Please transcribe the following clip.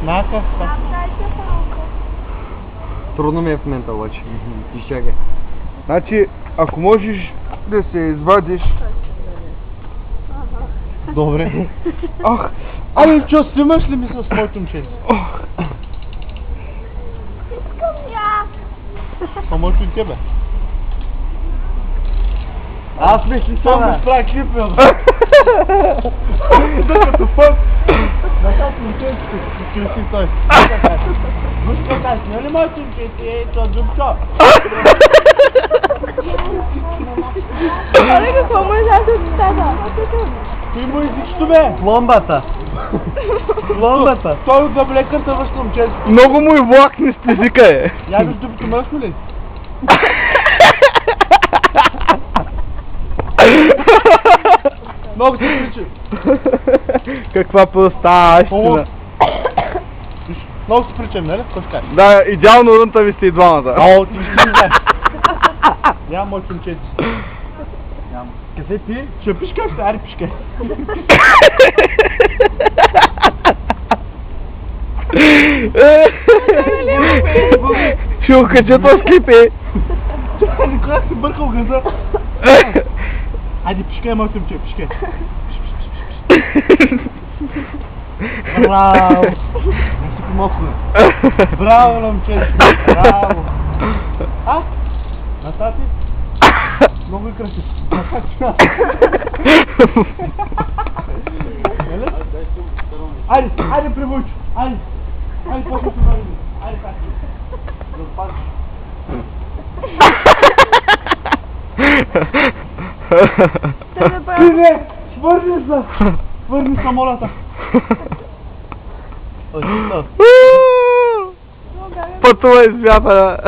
Нака. Трудно ми е в момента обаче. Изчакай. Значи, ако можеш да се извадиш... Добре. Ах, ами чо, снимаш ли ми с моето момче? Искам я! А моето и тебе. Аз мисли Само ми справя клип, бе. Докато фък. Накак момченцето, красив той. Виж така, снял ли моето момченце? Ей, това дупка. Оле, какво може да се става? Ти му изичето, бе. Пломбата. Пломбата. Той от заблеката върши момченцето. Много му и влак не стезика е. Я виж дупка мръсно ли? Много се причи. Каква простащина. Много се причем, нали? Какво ще кажеш? Да, идеално рънта ви сте и двамата. Ало, ти ще не знаеш. Няма моето момченце. Няма. Къде ти? Ще пишка още? Ари пишка. Ще окача този клип, е. Никога си бъркал газа. Айде пишка, моето момче, пишка. Браво! Не си помогна. Браво, момче. Браво. А? Насати? Много е красив. Насати. Нали? Айде, айде превойчо. Айде. Айде, после се варим. Айде, тати. Да отпадаш. Стиге! Свърни се! Свърни самолета! Отино! Пътувай свята!